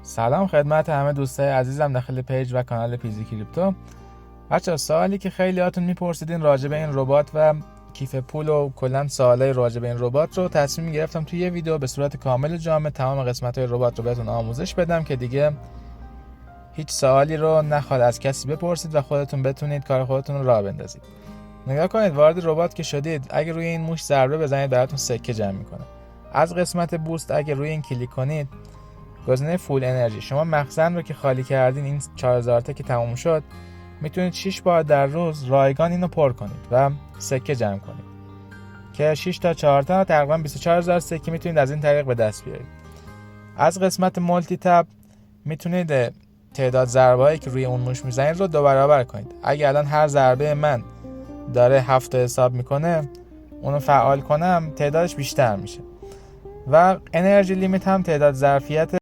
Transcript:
سلام خدمت همه دوستای عزیزم داخل پیج و کانال پیزی کریپتو. بچه‌ها سوالی که خیلیاتون میپرسیدین راجع به این ربات و کیف پول و کلا سوالای راجع به این ربات رو تصمیم گرفتم توی یه ویدیو به صورت کامل جامع تمام قسمت‌های ربات رو بهتون آموزش بدم که دیگه هیچ سوالی رو نخواد از کسی بپرسید و خودتون بتونید کار خودتون رو راه بندازید. نگاه کنید، وارد ربات که شدید، اگه روی این موش ضربه بزنید براتون سکه جمع میکنه. از قسمت بوست اگه روی این کلیک کنید، گزینه فول انرژی، شما مخزن رو که خالی کردین، این 4000 تا که تموم شد، میتونید 6 بار در روز رایگان اینو پر کنید و سکه جمع کنید که 6 تا 4 تا تقریبا 24000 سکه میتونید از این طریق به دست بیارید. از قسمت مولتی تب میتونید تعداد ضربه هایی که روی اون موش میزنید رو 2 برابر کنید. اگه الان هر ضربه من داره 7 حساب میکنه، اونو فعال کنم تعدادش بیشتر میشه. و انرژی لیمیت هم تعداد ظرفیت